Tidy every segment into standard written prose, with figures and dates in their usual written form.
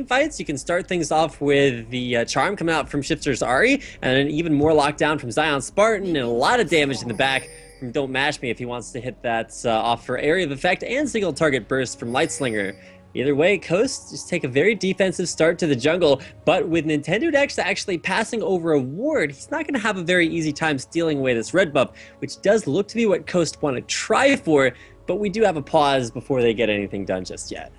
fights, you can start things off with the charm coming out from Shiphtur's Ahri, and an even more lockdown from ZionSpartan, and a lot of damage in the back from DontMashMe if he wants to hit that off for area of effect, and single target burst from Lightslinger. Either way, Coast just take a very defensive start to the jungle, but with NintendudeX actually passing over a ward, he's not going to have a very easy time stealing away this red buff, which does look to be what Coast want to try for, but we do have a pause before they get anything done just yet.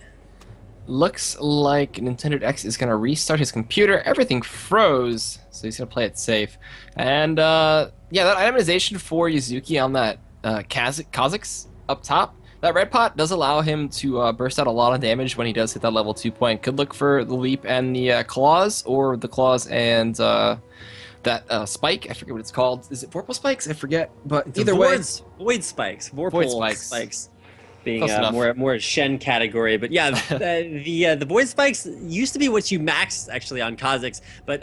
Looks like NintendudeX is going to restart his computer. Everything froze, so he's going to play it safe. And yeah, that itemization for Yazuki on that Kha'Zix up top, that red pot does allow him to burst out a lot of damage when he does hit that level 2 point. Could look for the leap and the claws, or the claws and that spike. I forget what it's called. Is it Vorpal spikes? I forget. But It's either way, Void spikes. Vorpal Void spikes. Being more Shen category, but yeah, the void spikes used to be what you max actually on Kha'Zix, but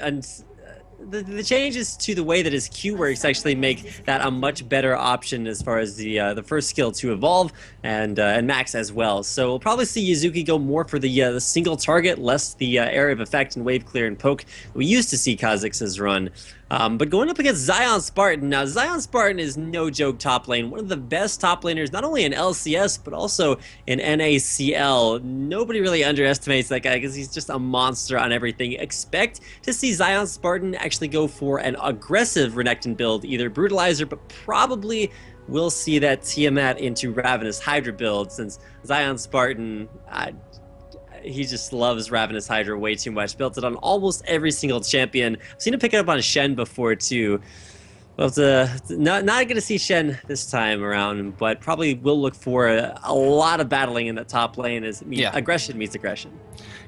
the changes to the way that his Q works actually make that a much better option as far as the first skill to evolve and max as well. So we'll probably see Yazuki go more for the single target, less the area of effect and wave clear and poke we used to see Kha'Zix's run. But going up against ZionSpartan, now ZionSpartan is no joke top lane, one of the best top laners not only in LCS but also in NACL. Nobody really underestimates that guy because he's just a monster on everything. Expect to see ZionSpartan actually go for an aggressive Renekton build, either Brutalizer, but probably we'll see that Tiamat into Ravenous Hydra build, since ZionSpartan, he just loves Ravenous Hydra way too much. Built it on almost every single champion. I've seen him pick it up on Shen before too. Well, not going to see Shen this time around, but probably will look for a lot of battling in the top lane as aggression meets aggression.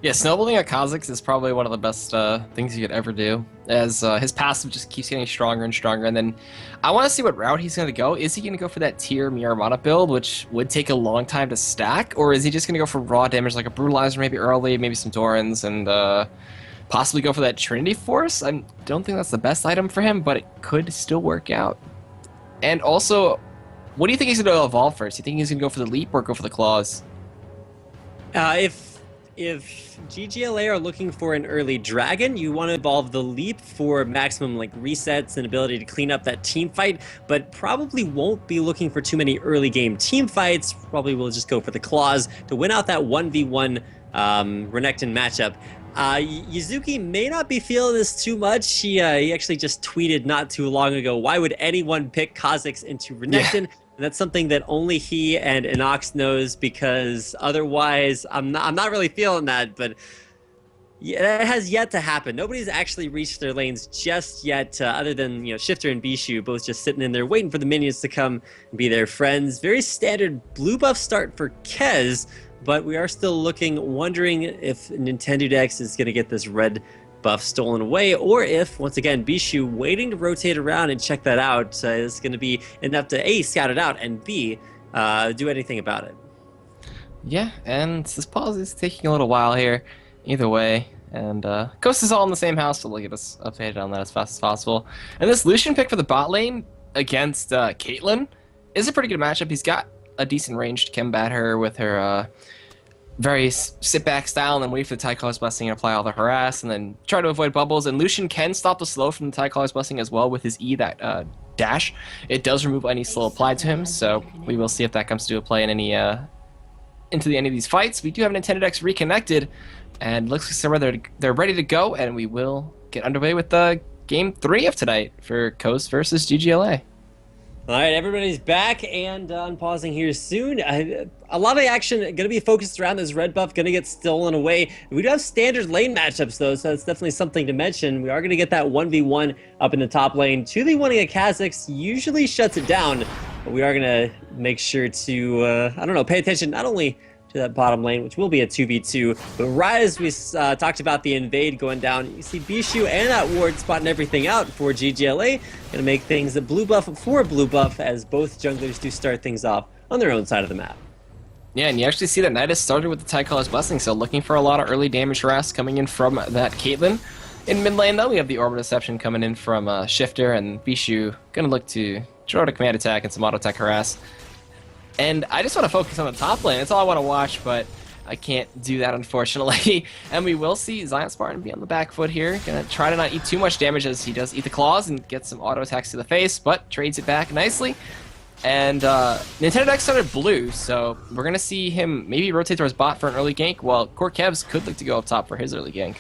Yeah, snowballing at Kha'Zix is probably one of the best things you could ever do, as his passive just keeps getting stronger and stronger. And then I want to see what route he's going to go. Is he going to go for that tier Miramata build, which would take a long time to stack, or is he just going to go for raw damage like a Brutalizer maybe early, maybe some Dorans, and possibly go for that Trinity Force? I don't think that's the best item for him, but it could still work out. And also, what do you think he's going to evolve first? Do you think he's going to go for the leap or go for the claws? If GGLA are looking for an early dragon, you want to evolve the leap for maximum like resets and ability to clean up that team fight, but probably won't be looking for too many early game team fights. Probably will just go for the claws to win out that 1v1 Renekton matchup. Yazuki may not be feeling this too much. He actually just tweeted not too long ago, why would anyone pick Kha'Zix into Renekton? Yeah. And that's something that only he and Inox knows, because otherwise I'm not really feeling that. But yeah, that has yet to happen. Nobody's actually reached their lanes just yet, other than Shiphtur and Bischu, both just sitting in there waiting for the minions to come and be their friends. Very standard blue buff start for Kez, but we are still wondering if NintendudeX is going to get this red buff stolen away, or if, once again, Bischu waiting to rotate around and check that out is going to be enough to A, scout it out, and B, do anything about it. Yeah, and this pause is taking a little while here, either way. And Ghost is all in the same house, so we'll get us updated on that as fast as possible. And this Lucian pick for the bot lane against Caitlyn is a pretty good matchup. He's got a decent range to combat her with her very sit-back style, and then wait for the Tycaler's Blessing and apply all the harass, and then try to avoid bubbles. And Lucian can stop the slow from the Tycaler's Blessing as well with his E, that dash. It does remove any slow applied to him, so we will see if that comes to a play in any into the end of these fights. We do have NintendudeX reconnected, and looks like they're ready to go, and we will get underway with game 3 of tonight for Coast versus GGLA. All right, everybody's back and unpausing here soon. A lot of the action going to be focused around this red buff, going to get stolen away. We do have standard lane matchups, though, so that's definitely something to mention. We are going to get that 1v1 up in the top lane. 2v1ing a Kha'Zix usually shuts it down, but we are going to make sure to, pay attention not only to that bottom lane, which will be a 2v2. But right as we talked about the invade going down, you see Bischu and that ward spotting everything out for GGLA. Gonna make things a blue buff for blue buff, as both junglers do start things off on their own side of the map. Yeah, and you actually see that Nydus started with the Tycaler's Blessing, so looking for a lot of early damage harass coming in from that Caitlyn. In mid lane, though, we have the Orb of Deception coming in from Shiphtur, and Bischu gonna look to throw out a command attack and some auto attack harass. And I just want to focus on the top lane. That's all I want to watch, but I can't do that, unfortunately. And we will see ZionSpartan be on the back foot here. Gonna try to not eat too much damage as he does eat the claws and get some auto attacks to the face, but trades it back nicely. And NintendudeX started blue, so we're gonna see him maybe rotate towards bot for an early gank, while Kha'Zix could look to go up top for his early gank.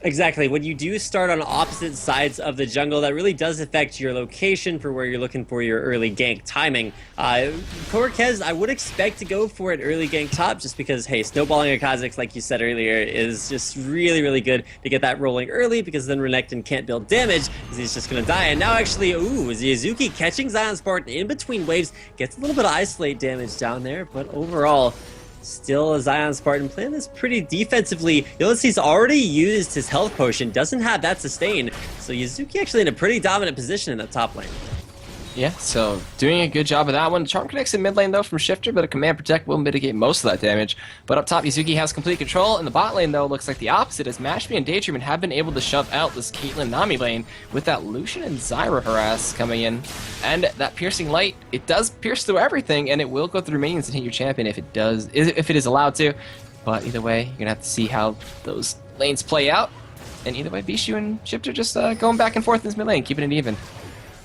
Exactly. When you do start on opposite sides of the jungle, that really does affect your location for where you're looking for your early gank timing. Kha'Zix, I would expect to go for an early gank top just because, hey, snowballing a Kha'Zix, like you said earlier, is just really, really good to get that rolling early because then Renekton can't build damage because he's just going to die. And now actually, ooh, is Yazuki catching ZionSpartan in between waves, gets a little bit of isolate damage down there, but overall, still a ZionSpartan playing this pretty defensively. You'll notice he's already used his health potion, doesn't have that sustain. So Yazuki actually in a pretty dominant position in the top lane. Yeah, so doing a good job of that one. Charm connects in mid lane though from Shiphtur, but a command protect will mitigate most of that damage. But up top, Yazuki has complete control. In the bot lane though, looks like the opposite, as NashMe and Daydreamin have been able to shove out this Caitlyn Nami lane with that Lucian and Zyra harass coming in. And that piercing light, it does pierce through everything, and it will go through minions and hit your champion if it is allowed to. But either way, you're gonna have to see how those lanes play out. And either way, Bischu and Shiphtur just going back and forth in this mid lane, keeping it even.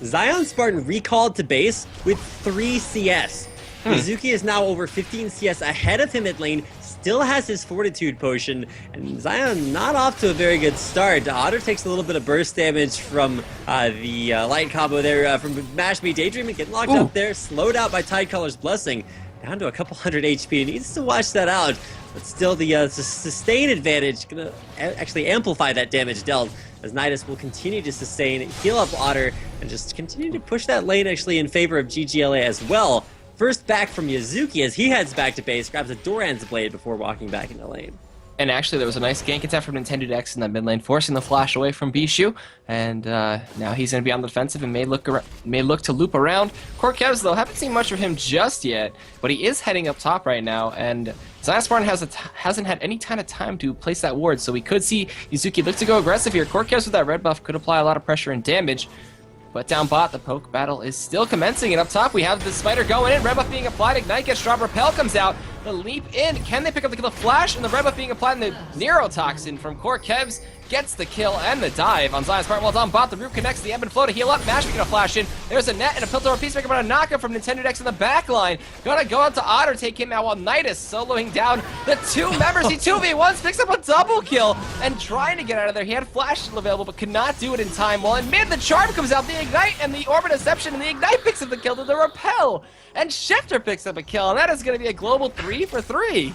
ZionSpartan recalled to base with 3 CS. Yazuki is now over 15 CS ahead of him mid lane, still has his Fortitude potion, and Zion not off to a very good start. Otter takes a little bit of burst damage from the light combo there from NashMe. Daydreamin getting locked up there, slowed out by Tidecolor's Blessing, down to a couple hundred HP. Needs to watch that out, but still the sustain advantage gonna actually amplify that damage dealt, as Nydus will continue to sustain, heal up Otter, and just continue to push that lane actually in favor of GGLA as well. First back from Yazuki as he heads back to base, grabs a Doran's Blade before walking back into lane. And actually, there was a nice gank attack from NintendudeX in that mid lane, forcing the flash away from Bischu. And now he's going to be on the defensive and may look to loop around. Kha'Zix, though, haven't seen much of him just yet, but he is heading up top right now. And ZionSpartan hasn't had any kind of time to place that ward, so we could see Yazuki look to go aggressive here. Kha'Zix with that red buff could apply a lot of pressure and damage. But down bot, the poke battle is still commencing, and up top we have the spider going in, red buff being applied, Ignite gets dropped, Repel comes out, the leap in, can they pick up the kill? The flash and the red buff being applied, and the Neurotoxin from Kha'Zix gets the kill and the dive on ZionSpartan. While down bot, the root connects the ebb and flow to heal up, NashMe gonna flash in, there's a net and a Piltover Peacemaker, but a knockup from NintendudeX in the back line, gonna go out to Otter, take him out, while Nydus soloing down the 2 members, he 2v1s, picks up a double kill, and trying to get out of there, he had flash still available, but could not do it in time, while in mid, the charm comes out, the Ignite and the Orbit Deception, and the Ignite picks up the kill to the Repel, and Shiphtur picks up a kill, and that is gonna be a global 3 for 3.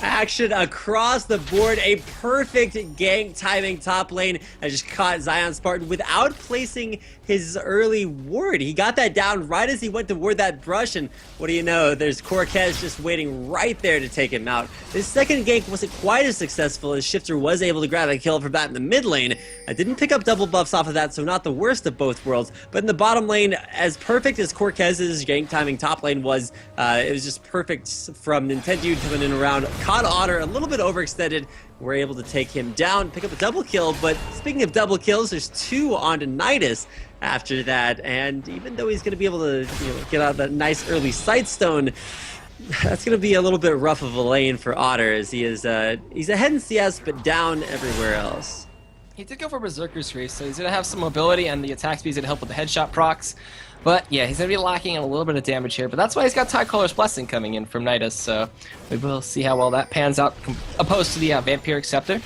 Action across the board, a perfect gank timing top lane that just caught ZionSpartan without placing his early ward. He got that down right as he went to ward that brush, and what do you know, there's Kha'Zix just waiting right there to take him out. His second gank wasn't quite as successful as Shiphtur was able to grab a kill from that in the mid lane. I didn't pick up double buffs off of that, so not the worst of both worlds, but in the bottom lane, as perfect as Kha'Zix's gank timing top lane was, it was just perfect from Nintendude coming in around, caught Otter a little bit overextended. We're able to take him down, pick up a double kill, but speaking of double kills, there's 2 onto Nydus after that, and even though he's going to be able to get out that nice early Sightstone, that's going to be a little bit rough of a lane for Otter, as he is he's ahead in CS but down everywhere else. He did go for Berserker's Grace, so he's going to have some mobility, and the attack speed's going to help with the headshot procs. But yeah, he's going to be lacking in a little bit of damage here, but that's why he's got Tidecolor's Blessing coming in from Nydus, so we will see how well that pans out opposed to the Vampiric Scepter.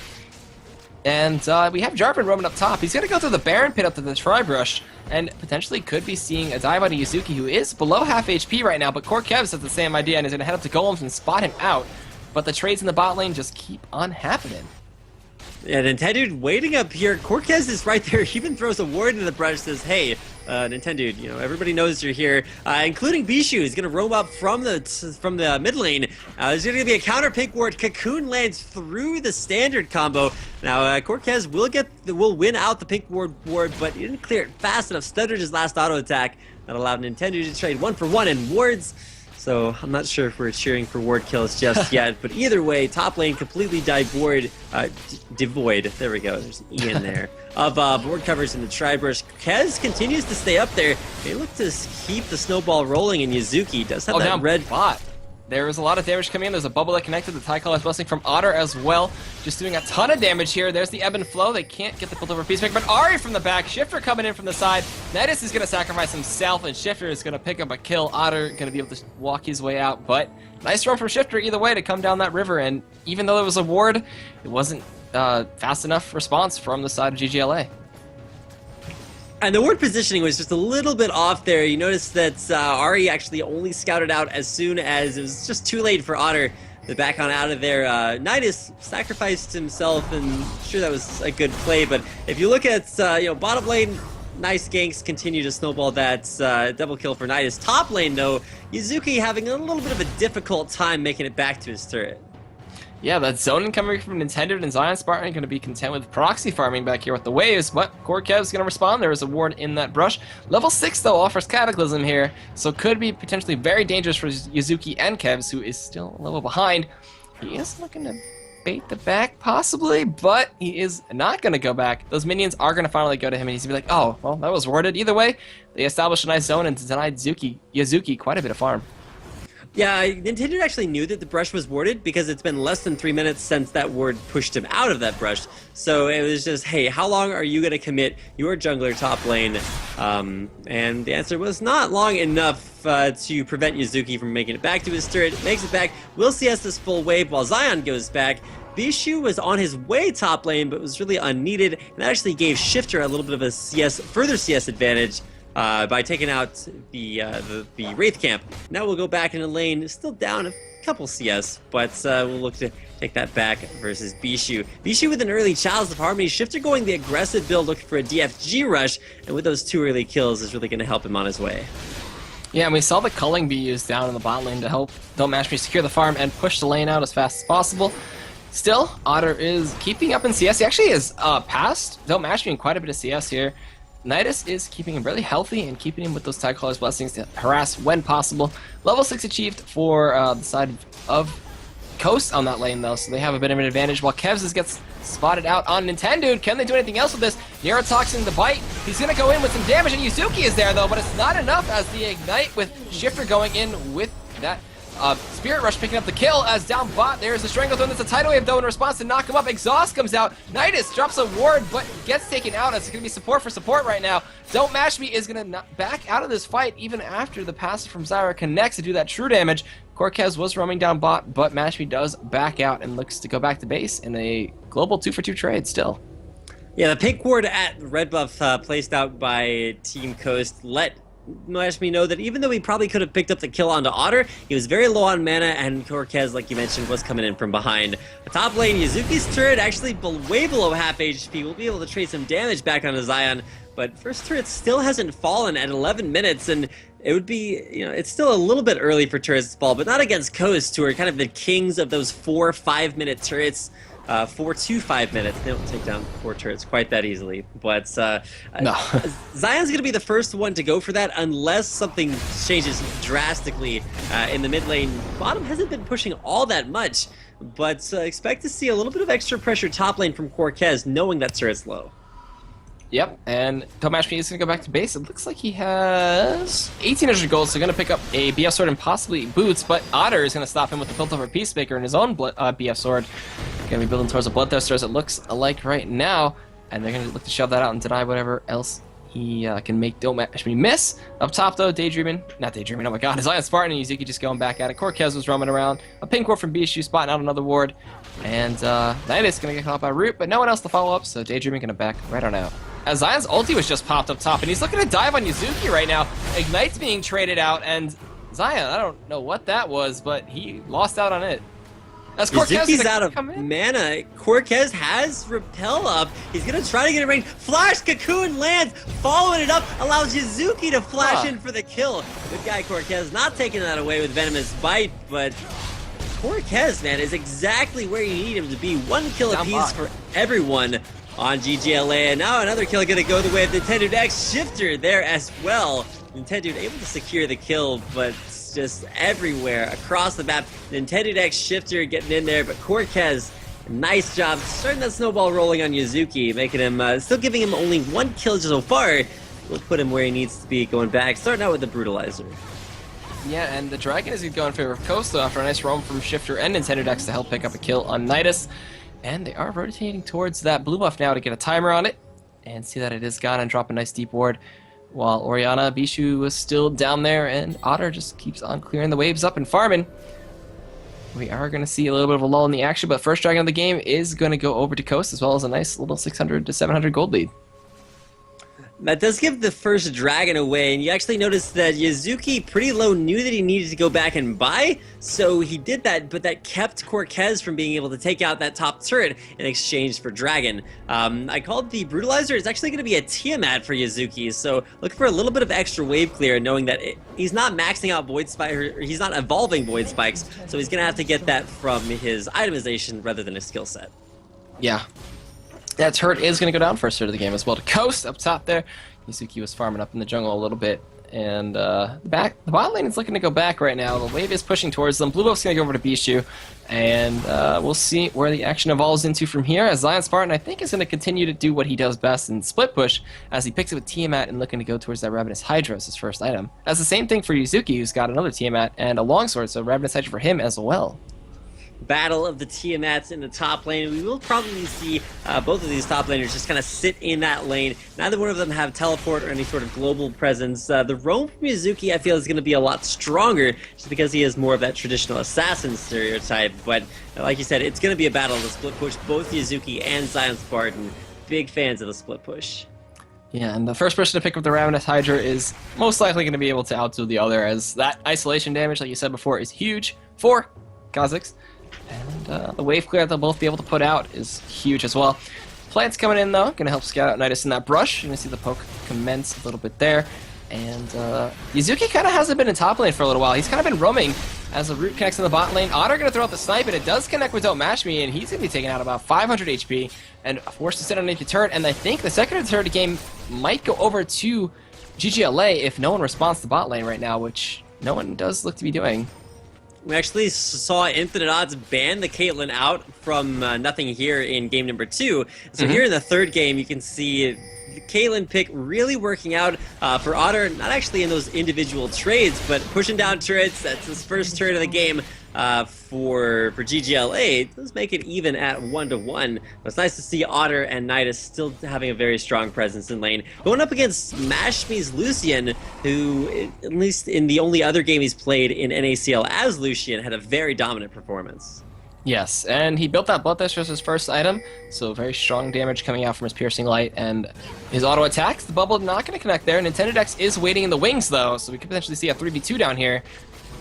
And we have Jarvan roaming up top. He's going to go through the Baron Pit up to the Tri-Brush, and potentially could be seeing a dive on Yazuki, who is below half HP right now, but Kha'Zix has the same idea and is going to head up to Golems and spot him out. But the trades in the bot lane just keep on happening. Yeah, Nintendude waiting up here. Kha'Zix is right there. He even throws a ward into the brush, says, hey, Nintendude, everybody knows you're here, including Bischu. He's going to roam up from the mid lane. There's going to be a counter pick ward. Cocoon lands through the standard combo. Now, Kha'Zix will win out the pink ward, but he didn't clear it fast enough. Stuttered his last auto attack. That allowed Nintendude to trade 1-for-1 in wards. So I'm not sure if we're cheering for ward kills just yet, but either way, top lane completely devoid. There we go. There's an E in there of board covers in the Tri-Brush. Kha'Zix continues to stay up there. They look to keep the snowball rolling, and Yazuki does have that down red bot. there is a lot of damage coming in. There's a bubble that connected. The Tricolor's Blessing from Otter as well. Just doing a ton of damage here. There's the ebb and flow. They can't get the build over Peacemaker, but Ahri from the back. Shiphtur coming in from the side. Nydus is going to sacrifice himself, and Shiphtur is going to pick up a kill. Otter going to be able to walk his way out, but nice run from Shiphtur either way to come down that river, and even though there was a ward, it wasn't fast enough response from the side of GGLA. And the ward positioning was just a little bit off there. You notice that Ahri actually only scouted out as soon as it was just too late for Otter to back on out of there. Nydus sacrificed himself, and sure, that was a good play. But if you look at bottom lane, nice ganks continue to snowball that double kill for Nydus. Top lane though, Yazuki having a little bit of a difficult time making it back to his turret. Yeah, that zoning coming from Nintendude and ZionSpartan going to be content with proxy farming back here with the waves, but Korkev is going to respond. There is a ward in that brush. Level 6, though, offers Cataclysm here, so could be potentially very dangerous for Yazuki and Kevs, who is still a level behind. He is looking to bait the back, possibly, but he is not going to go back. Those minions are going to finally go to him, and he's going to be like, oh, well, that was warded. Either way, they established a nice zone and denied Yazuki quite a bit of farm. Yeah, Nintendo actually knew that the brush was warded because it's been less than 3 minutes since that ward pushed him out of that brush. So it was just, hey, how long are you going to commit your jungler top lane? And the answer was not long enough to prevent Yazuki from making it back to his turret. Makes it back, will CS this full wave while Zion goes back. Bischu was on his way top lane, but was really unneeded, and that actually gave Shiphtur a little bit of a further CS advantage. By taking out the Wraith camp. Now we'll go back in the lane, still down a couple CS, but we'll look to take that back versus Bischu. Bischu with an early Chalice of Harmony, Shiphtur going the aggressive build, looking for a DFG rush, and with those 2 early kills is really going to help him on his way. Yeah, and we saw the culling be used down in the bot lane to help DontMashMe secure the farm and push the lane out as fast as possible. Still, Otter is keeping up in CS. He actually has passed DontMashMe in quite a bit of CS here. Nydus is keeping him really healthy and keeping him with those Tricolor's Blessings to harass when possible. Level 6 achieved for the side of Coast on that lane though, so they have a bit of an advantage while Kha'Zix gets spotted out on Nintendude. Can they do anything else with this? Neurotoxin the bite. He's going to go in with some damage, and Yazuki is there though, but it's not enough as the Ignite with Shiphtur going in with that Spirit Rush picking up the kill as down bot. There's the Stranglethorn. That's a tidal wave though in response to knock him up. Exhaust comes out. Nydus drops a ward but gets taken out as it's going to be support for support right now. DontMashMe is going to back out of this fight even after the passive from Zyra connects to do that true damage. Korkez was roaming down bot, but Mashme does back out and looks to go back to base in a global 2-for-2 trade still. Yeah, the pink ward at red buff placed out by Team Coast let Mashme know that even though he probably could have picked up the kill onto Otter, he was very low on mana, and Korkez, like you mentioned, was coming in from behind. The top lane, Yazuki's turret actually way below half HP. We'll be able to trade some damage back onto Zion, but first turret still hasn't fallen at 11 minutes, and it would be, it's still a little bit early for turrets to fall, but not against Coast, who are kind of the kings of those 4-5-minute turrets. 4 to 5 minutes. They don't take down 4 turrets quite that easily. But no. Zion's going to be the first one to go for that unless something changes drastically in the mid lane. Bottom hasn't been pushing all that much, but expect to see a little bit of extra pressure top lane from Korkez, knowing that turret's low. Yep, and DontMashMe is going to go back to base. It looks like he has 1,800 gold, so going to pick up a BF sword and possibly boots, but Otter is going to stop him with the built over Peacemaker and his own BF sword. Going to be building towards a Bloodthirster as it looks like right now, and they're going to look to shove that out and deny whatever else he can make DontMashMe miss. Up top though, Daydreamin, oh my god, ZionSpartan and Yazuki just going back at it. Korkez was roaming around. A pink ward from Bischu spotting out another ward, and Nydus going to get caught by Root, but no one else to follow up, so Daydreamin going to back right on out. As Zion's ulti was just popped up top, and he's looking to dive on Yazuki right now. Ignite's being traded out, and Zion, I don't know what that was, but he lost out on it. As Yazuki's out of mana. Korkez has Repel up. He's going to try to get it range. Flash Cocoon lands, following it up, allows Yazuki to flash in for the kill. Good guy Korkez, not taking that away with Venomous Bite, but Korkez, man, is exactly where you need him to be. 1 kill apiece for everyone on GGLA, and now another kill going to go the way of NintendudeX. Shiphtur there as well. Nintendude able to secure the kill, but just everywhere across the map. NintendudeX Shiphtur getting in there, but Korkez, nice job starting that snowball rolling on Yazuki, making him, still giving him only 1 kill so far. We'll put him where he needs to be going back, starting out with the Brutalizer. Yeah, and the Dragon is going to go in favor of Costa after a nice roam from Shiphtur and NintendudeX to help pick up a kill on Nydus. And they are rotating towards that blue buff now to get a timer on it. And see that it is gone and drop a nice deep ward. While Orianna, Bischu was still down there, and Otter just keeps on clearing the waves up and farming. We are going to see a little bit of a lull in the action, but first Dragon of the game is going to go over to Coast, as well as a nice little 600 to 700 gold lead. That does give the first Dragon away, and you actually notice that Yazuki pretty low knew that he needed to go back and buy, so he did that, but that kept Cortez from being able to take out that top turret in exchange for Dragon. I called the Brutalizer. It's actually going to be a Tiamat for Yazuki, so look for a little bit of extra wave clear, knowing that he's not maxing out Void Spike, or he's not evolving Void Spikes, so he's going to have to get that from his itemization rather than his skill set. Yeah. That turret is going to go down first turret of the game as well to Coast up top there. Yazuki was farming up in the jungle a little bit. And the bot lane is looking to go back right now. The wave is pushing towards them. Blue buff's going to go over to Bischu. And we'll see where the action evolves into from here. As ZionSpartan, I think, is going to continue to do what he does best and split push as he picks it with Tiamat and looking to go towards that Ravenous Hydra as his first item. That's the same thing for Yazuki, who's got another Tiamat and a longsword, so Ravenous Hydra for him as well. Battle of the Tiamats in the top lane. We will probably see both of these top laners just kind of sit in that lane. Neither one of them have teleport or any sort of global presence. The roam from Yazuki, I feel, is going to be a lot stronger just because he is more of that traditional assassin stereotype. But like you said, it's going to be a battle of the split push. Both Yazuki and ZionSpartan, big fans of the split push. Yeah, and the first person to pick up the Ravenous Hydra is most likely going to be able to outdo the other, as that isolation damage, like you said before, is huge for Kha'Zix. And the wave clear they'll both be able to put out is huge as well. Plant's coming in, though, going to help scout out Nydus in that brush. You're going to see the poke commence a little bit there. And Yazuki kind of hasn't been in top lane for a little while. He's kind of been roaming as the root connects in the bot lane. Otter going to throw out the snipe, and it does connect with DontMashMe, and he's going to be taking out about 500 HP and forced to sit underneath the turret. And I think the second or third game might go over to GGLA if no one responds to bot lane right now, which no one does look to be doing. We actually saw Infinite Odds ban the Caitlyn out from nothing here in game number 2. So here in the third game, you can see the Caitlyn pick really working out for Otter, not actually in those individual trades, but pushing down turrets. That's his first turret of the game for GGLA. It does make it even at 1-1. But it's nice to see Otter and Nydus still having a very strong presence in lane. Going up against MashMe's Lucian, who, at least in the only other game he's played in NACL as Lucian, had a very dominant performance. Yes, and he built that Bloodthirst as his first item, so very strong damage coming out from his Piercing Light, and his auto attacks. The bubble not going to connect there. NintendudeX is waiting in the wings, though, so we could potentially see a 3v2 down here,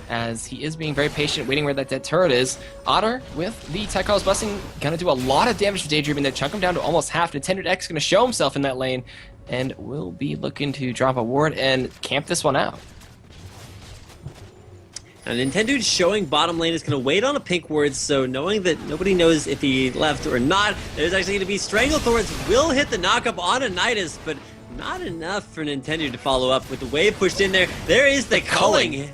as he is being very patient, waiting where that dead turret is. Otter, with the Tech House Blessing, going to do a lot of damage to Daydreamin, that chunk him down to almost half. NintendudeX going to show himself in that lane, and will be looking to drop a ward and camp this one out. Now, Nintendude showing bottom lane is going to wait on a pink ward, so knowing that nobody knows if he left or not, there's actually going to be Stranglethorns will hit the knockup on a Nydus, but not enough for Nintendude to follow up with the wave pushed in there. There is the culling.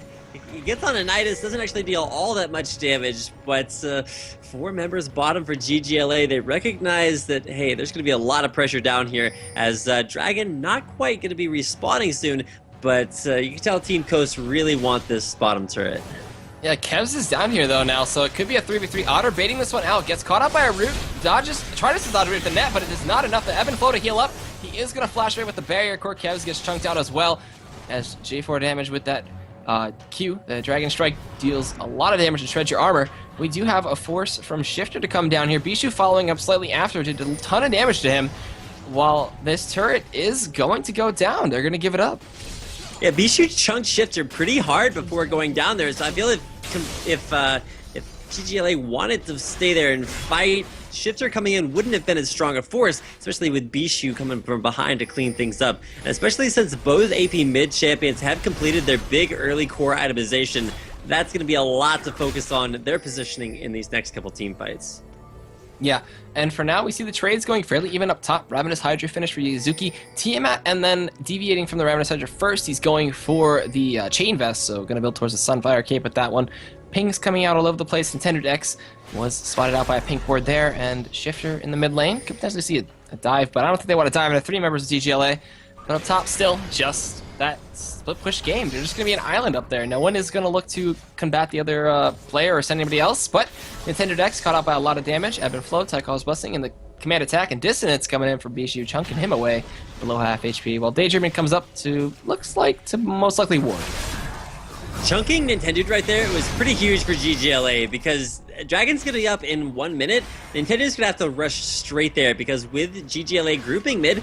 He gets on a Nydus, doesn't actually deal all that much damage, but 4 members bottom for GGLA. They recognize that, hey, there's going to be a lot of pressure down here, as Dragon not quite going to be respawning soon, but you can tell Team Coast really want this bottom turret. Yeah, Kevs is down here though now, so it could be a 3v3. Otter baiting this one out, gets caught up by a root, tries to dodge root at the net, but it is not enough. The ebb and flow to heal up. He is going to flash away with the barrier. Core Kevs gets chunked out as well, as J4 damage with that Q. The Dragon Strike deals a lot of damage and shreds your armor. We do have a force from Shiphtur to come down here. Bischu following up slightly after, did a ton of damage to him, while this turret is going to go down. They're going to give it up. Yeah, Bischu chunked Shiphtur pretty hard before going down there, so I feel if GGLA wanted to stay there and fight, Shiphtur coming in wouldn't have been as strong a force, especially with Bischu coming from behind to clean things up. And especially since both AP mid champions have completed their big early core itemization, that's going to be a lot to focus on their positioning in these next couple team fights. Yeah, and for now we see the trades going fairly even up top. Ravenous Hydra finish for Yazuki, Tiamat, and then deviating from the Ravenous Hydra first, he's going for the Chain Vest, so going to build towards the Sunfire Cape with that one. Pings coming out all over the place. NintendudeX was spotted out by a pink ward there, and Shiphtur in the mid lane. Could potentially see a dive, but I don't think they want to dive into 3 members of DGLA. But up top still, just that split push game. There's just going to be an island up there. No one is going to look to combat the other player or send anybody else, but NintendudeX caught out by a lot of damage. Ebb and Flow, Tycall's Blessing, and the command attack and dissonance coming in from Bischu, chunking him away below half HP, while Daydreamin comes up to, looks like, to most likely Ward. Chunking Nintendude right there was pretty huge for GGLA because Dragon's gonna be up in 1 minute. Nintendude's gonna have to rush straight there because with GGLA grouping mid,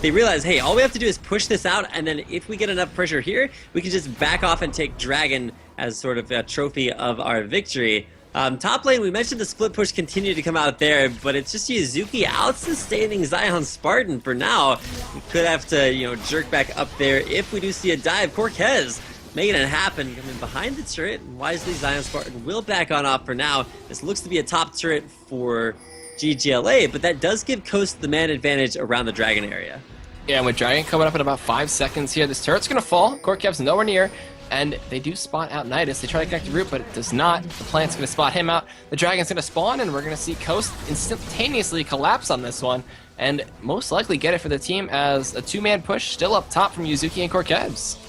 they realize, hey, all we have to do is push this out, and then if we get enough pressure here, we can just back off and take Dragon as sort of a trophy of our victory. Top lane, we mentioned the split push continued to come out there, but it's just Yazuki out-sustaining ZionSpartan for now. We could have to, jerk back up there if we do see a dive. Cortez making it happen, coming behind the turret, and wisely ZionSpartan will back on off for now. This looks to be a top turret for GGLA, but that does give Coast the man advantage around the Dragon area. Yeah, and with Dragon coming up in about 5 seconds here, this turret's going to fall. Cortez nowhere near. And they do spot out Nydus. They try to connect the root, but it does not. The plant's going to spot him out. The Dragon's going to spawn, and we're going to see Coast instantaneously collapse on this one, and most likely get it for the team as a 2-man push still up top from Yazuki and Cortez.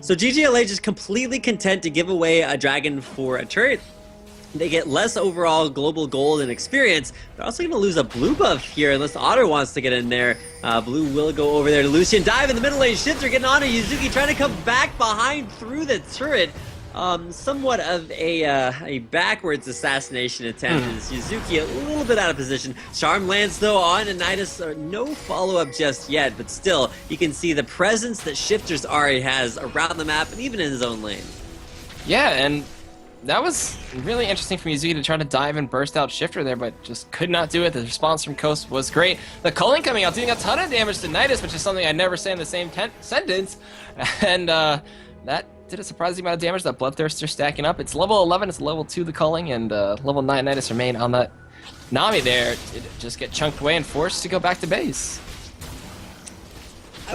So GGLA just completely content to give away a Dragon for a turret. They get less overall global gold and experience. They're also going to lose a blue buff here unless Otter wants to get in there. Blue will go over there to Lucian. Dive in the middle lane. Shiphtur getting onto Yazuki, trying to come back behind through the turret. Somewhat of a backwards assassination attempt as Yazuki a little bit out of position. Charm lands though on Nydus. No follow-up just yet, but still, you can see the presence that Shiphtur's Ahri has around the map and even in his own lane. Yeah, and that was really interesting from Yazuki to try to dive and burst out Shiphtur there, but just could not do it. The response from Coast was great. The culling coming out, doing a ton of damage to Nydus, which is something I never say in the same sentence. And that did a surprising amount of damage. That Bloodthirster stacking up. It's level 11, it's level 2 the culling, and level 9 NydusHerMain on that Nami there. It just get chunked away and forced to go back to base.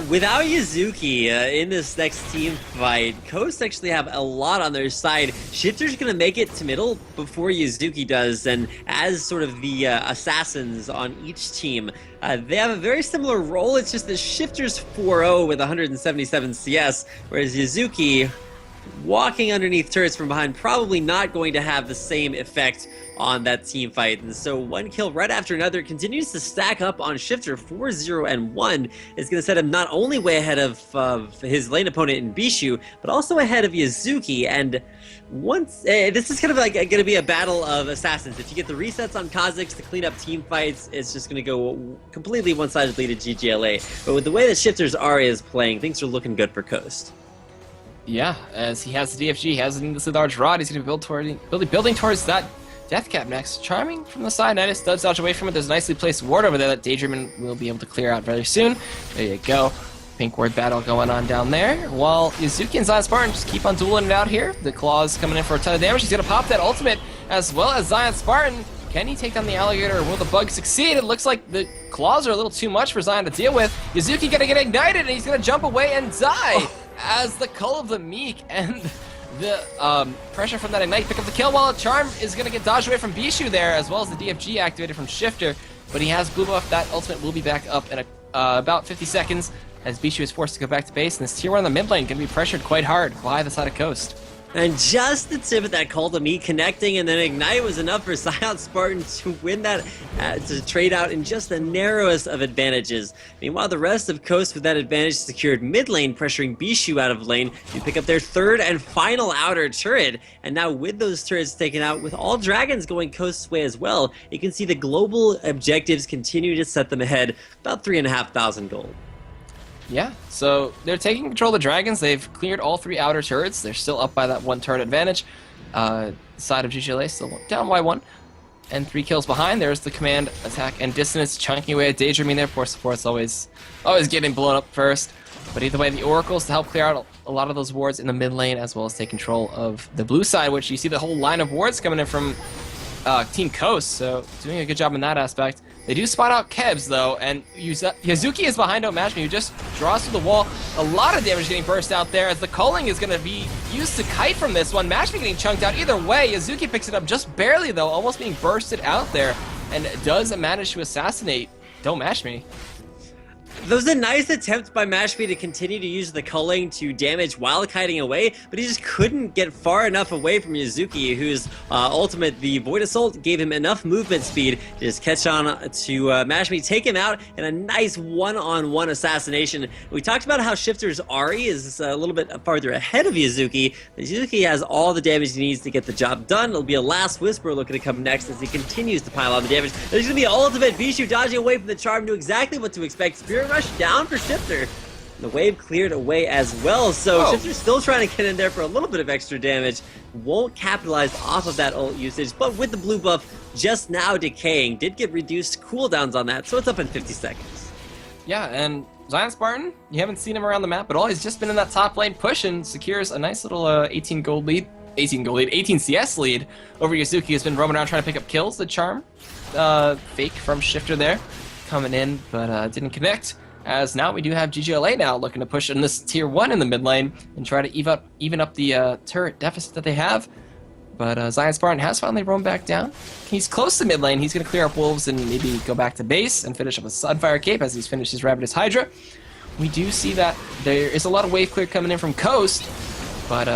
Without Yazuki in this next team fight, Coast actually have a lot on their side. Shiphtur's going to make it to middle before Yazuki does, and as sort of the assassins on each team, they have a very similar role. It's just that Shiphtur's 4-0 with 177 CS, whereas Yazuki, walking underneath turrets from behind, probably not going to have the same effect on that team fight. And so one kill right after another continues to stack up on Shiphtur. 4-0 and 1 is going to set him not only way ahead of his lane opponent in Bischu, but also ahead of Yazuki. And once this is kind of like going to be a battle of assassins. If you get the resets on Kha'Zix to clean up team fights, it's just going to go completely one-sidedly to GGLA. But with the way that Shiphtur's Ahri is playing, things are looking good for Coast. Yeah, as he has the DFG, he has the large rod. He's going to be building towards that death cap next. Charming from the side. Nydus does dodge away from it. There's a nicely placed ward over there that Daydreamin will be able to clear out very soon. There you go. Pink ward battle going on down there. While Yazuki and ZionSpartan just keep on dueling it out here. The claws coming in for a ton of damage. He's going to pop that ultimate as well as ZionSpartan. Can he take down the alligator, or will the bug succeed? It looks like the claws are a little too much for Zion to deal with. Yazuki going to get ignited, and he's going to jump away and die as the Cull of the Meek and the pressure from that ignite pick up the kill, while Charm is going to get dodged away from Bischu there, as well as the DFG activated from Shiphtur. But he has blue buff. That ultimate will be back up in about 50 seconds as Bischu is forced to go back to base, and this tier 1 on the mid lane going to be pressured quite hard by the side of Coast. And just the tip of that call to me connecting, and then Ignite was enough for ZionSpartan to win that, to trade out in just the narrowest of advantages. Meanwhile, the rest of Coast with that advantage secured mid lane, pressuring Bischu out of lane to pick up their third and final outer turret. And now with those turrets taken out, with all dragons going Coast's way as well, you can see the global objectives continue to set them ahead, about 3,500 gold. Yeah, so they're taking control of the dragons. They've cleared all 3 outer turrets. They're still up by that 1 turret advantage. Side of GGLA still down by 1. And 3 kills behind. There's the command, attack, and dissonance chunking away at Daydreamin there. Poor support's always getting blown up first. But either way, the oracles to help clear out a lot of those wards in the mid lane, as well as take control of the blue side, which you see the whole line of wards coming in from Team Coast. So doing a good job in that aspect. They do spot out Kebs, though, and Yazuki is behind DontMashMe, who just draws through the wall. A lot of damage getting burst out there, as the culling is going to be used to kite from this one. MashMe getting chunked out. Either way, Yazuki picks it up just barely, though, almost being bursted out there, and does manage to assassinate DontMashMe. That was a nice attempt by MashMe to continue to use the culling to damage while kiting away, but he just couldn't get far enough away from Yazuki, whose ultimate, the Void Assault, gave him enough movement speed to just catch on to MashMe, take him out in a nice one-on-one assassination. We talked about how Shiphtur's Ahri is a little bit farther ahead of Yazuki. Yazuki has all the damage he needs to get the job done. It'll be a Last Whisper looking to come next as he continues to pile on the damage. There's going to be an ultimate. Bischu dodging away from the charm, knew exactly what to expect. Spirit Rush down for Shiphtur. The wave cleared away as well, so Shiphtur's still trying to get in there for a little bit of extra damage. Won't capitalize off of that ult usage, but with the blue buff just now decaying, did get reduced cooldowns on that, so it's up in 50 seconds. Yeah, and ZionSpartan, you haven't seen him around the map at all. He's just been in that top lane pushing, secures a nice little 18 CS lead over Yazuki, who's been roaming around trying to pick up kills. The charm fake from Shiphtur there coming in, but didn't connect. As now we do have GGLA now looking to push in this tier 1 in the mid lane and try to even up the turret deficit that they have. But ZionSpartan has finally roamed back down. He's close to mid lane. He's going to clear up wolves and maybe go back to base and finish up a Sunfire Cape as he's finished his Ravenous Hydra. We do see that there is a lot of wave clear coming in from Coast, but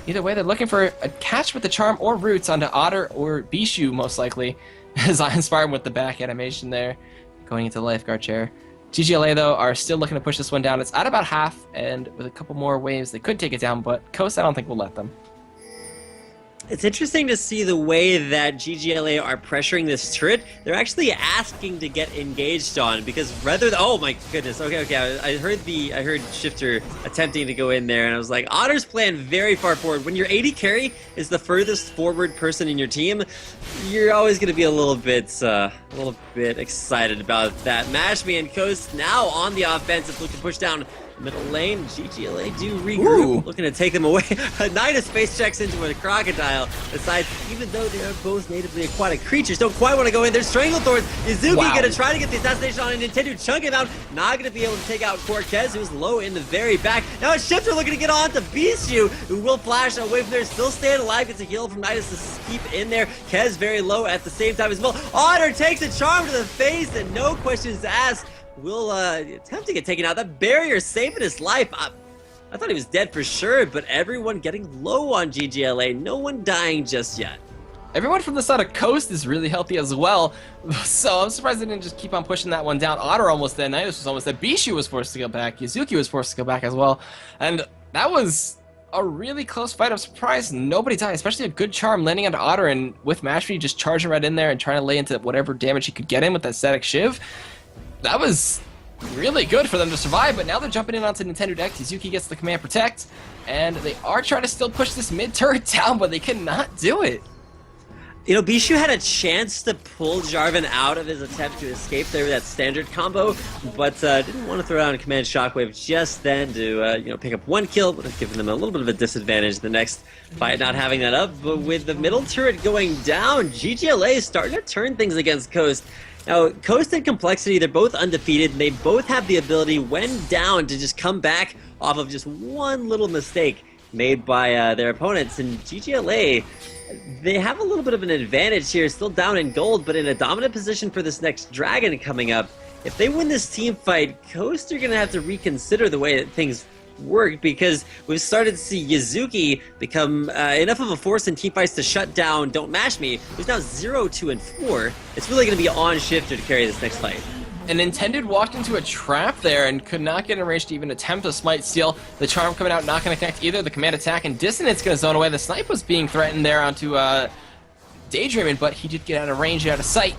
either way they're looking for a catch with the charm or roots onto Otter or Bischu most likely. ZionSpartan with the back animation there going into the lifeguard chair. GGLA, though, are still looking to push this one down. It's at about half, and with a couple more waves, they could take it down, but Coast, I don't think will let them. It's interesting to see the way that GGLA are pressuring this turret. They're actually asking to get engaged on, because rather than, oh my goodness, okay, I heard Shiphtur attempting to go in there, and I was like, Otter's playing very far forward. When your AD carry is the furthest forward person in your team, you're always going to be a little bit excited about that. MashMe and Coast now on the offensive, looking to push down middle lane. GGLA do regroup, looking to take them away. Nidus face checks into a crocodile. Besides, even though they are both natively aquatic creatures, don't quite want to go in. There's Stranglethorns. Yazuki gonna try to get the assassination on Nintendo, chunk him out. Not gonna be able to take out Cortez, who's low in the very back. Now it's Shiphtur looking to get on to Bischu, who will flash away from there, still staying alive, gets a heal from Nidus to keep in there. Kez very low at the same time as well. Otter takes a charm to the face, and no questions asked. Will attempt to get taken out. That barrier saving his life. I thought he was dead for sure, but everyone getting low on GGLA. No one dying just yet. Everyone from the side of Coast is really healthy as well, so I'm surprised they didn't just keep on pushing that one down. Otter almost dead, Nidus was almost dead, Bischu was forced to go back, Yazuki was forced to go back as well, and that was a really close fight. I'm surprised nobody died, especially a good charm landing onto Otter, and with MashMe just charging right in there and trying to lay into whatever damage he could get in with that static shiv. That was really good for them to survive, but now they're jumping in onto NintendudeX. Yazuki gets the command protect, and they are trying to still push this mid turret down, but they cannot do it. You know, Bischu had a chance to pull Jarvan out of his attempt to escape there with that standard combo, but didn't want to throw down a command shockwave just then to pick up one kill, but have given them a little bit of a disadvantage the next fight not having that up. But with the middle turret going down, GGLA is starting to turn things against Coast. Now, Coast and Complexity, they're both undefeated, and they both have the ability, when down, to just come back off of just one little mistake made by their opponents. And GGLA, they have a little bit of an advantage here, still down in gold, but in a dominant position for this next dragon coming up. If they win this team fight, Coast are going to have to reconsider the way that things worked, because we've started to see Yazuki become enough of a force in teamfights to shut down DontMashMe, who's now 0-2-4. It's really going to be on Shiphtur to carry this next fight. And Nintended walked into a trap there and could not get in range to even attempt a smite steal. The charm coming out, not going to connect either. The command attack and dissonance going to zone away. The snipe was being threatened there onto Daydreamin, but he did get out of range, out of sight.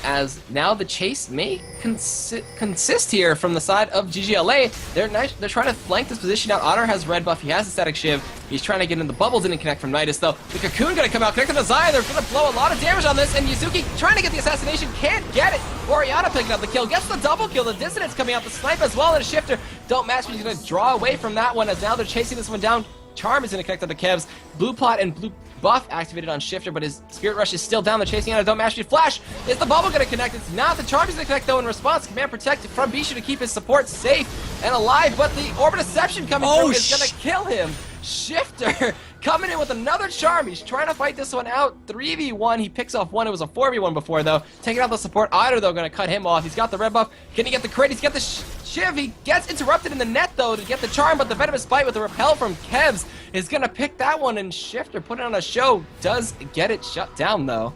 As now the chase may consist here from the side of GGLA. They're trying to flank this position out. Otter has red buff. He has a static shiv. He's trying to get in the bubble. Didn't connect from Nidus though. The cocoon gonna come out, connected to Zyra. They're gonna blow a lot of damage on this, and Yazuki trying to get the assassination, can't get it. Orianna picking up the kill, gets the double kill. The dissonance coming out, the snipe as well, and a Shiphtur. DontMashMe is gonna draw away from that one as now they're chasing this one down. Charm is gonna connect to the Kevs. Blue plot and blue buff activated on Shiphtur, but his Spirit Rush is still down. They're chasing out of DontMashMe. Flash! Is the bubble going to connect? It's not. The Charm is going to connect, though, in response. Command Protect from Bischu to keep his support safe and alive, but the Orbit Deception coming through is going to kill him. Shiphtur coming in with another charm. He's trying to fight this one out. 3v1. He picks off one. It was a 4v1 before, though. Taking out the support. Otter, though, going to cut him off. He's got the red buff. Can he get the crit? He's got the shiv. He gets interrupted in the net, though, to get the charm, but the venomous bite with the repel from Kevs is going to pick that one, and Shiphtur, putting on a show, does get it shut down, though.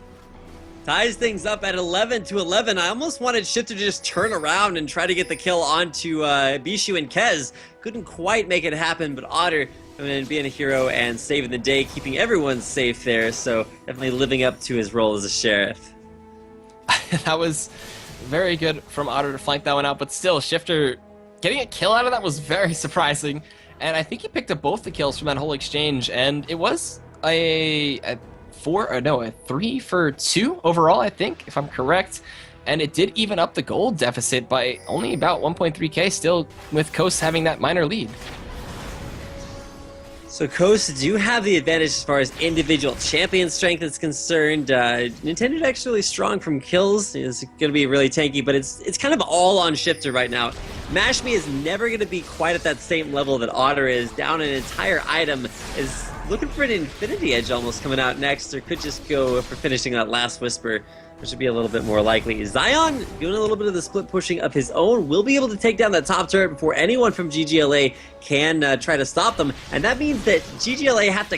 Ties things up at 11-11. I almost wanted Shiphtur to just turn around and try to get the kill onto Bischu and Kez. Couldn't quite make it happen, but Otter coming in, being a hero and saving the day, keeping everyone safe there. So definitely living up to his role as a sheriff. That was very good from Otter to flank that one out, but still, Shiphtur getting a kill out of that was very surprising. And I think he picked up both the kills from that whole exchange, and it was a 3 for 2 overall, I think, if I'm correct. And it did even up the gold deficit by only about 1.3k, still with Coast having that minor lead. So Coast do have the advantage as far as individual champion strength is concerned. NintendudeX really strong from kills. It's going to be really tanky, but it's kind of all on Shiphtur right now. MashMe is never going to be quite at that same level that Otter is. Down an entire item, is looking for an Infinity Edge almost coming out next, or could just go for finishing that last Whisper, which would be a little bit more likely. Zion doing a little bit of the split pushing of his own, will be able to take down that top turret before anyone from GGLA can try to stop them, and that means that GGLA have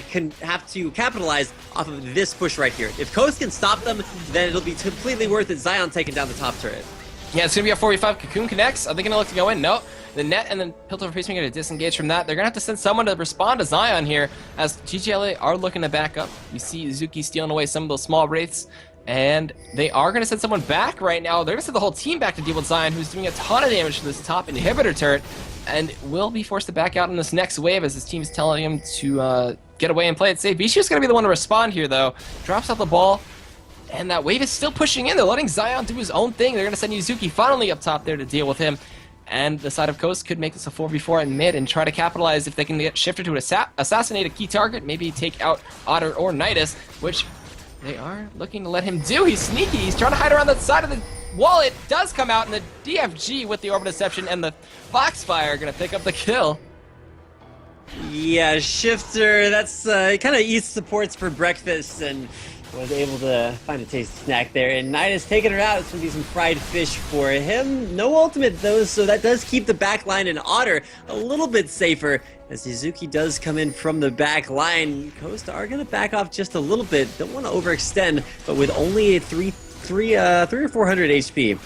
to capitalize off of this push right here. If Coast can stop them, then it'll be completely worth it. Zion taking down the top turret. Yeah, it's going to be a 4v5. Cocoon connects. Are they going to look to go in? No. The net and then Piltover Peacemaker to disengage from that. They're going to have to send someone to respond to Zion here, as GGLA are looking to back up. You see Yazuki stealing away some of those small wraiths, and they are going to send someone back right now. They're going to send the whole team back to deal with Zion, who's doing a ton of damage to this top inhibitor turret, and will be forced to back out in this next wave as his team is telling him to get away and play it safe. Bischu's going to be the one to respond here, though. Drops out the ball. And that wave is still pushing in. They're letting Zion do his own thing. They're going to send Yazuki finally up top there to deal with him. And the side of Coast could make this a 4v4 in mid and try to capitalize if they can get Shiphtur to assassinate a key target, maybe take out Otter or Nydus, which they are looking to let him do. He's sneaky. He's trying to hide around the side of the wall. It does come out, and the DFG with the Orb Deception and the Foxfire are going to pick up the kill. Yeah, Shiphtur, that's kind of eats supports for breakfast and was able to find a tasty snack there. And Nydus taking her out. It's going to be some fried fish for him. No ultimate though, so that does keep the back line and Otter a little bit safer. As Yazuki does come in from the back line, Coast are going to back off just a little bit. Don't want to overextend, but with only a 300 or 400 HP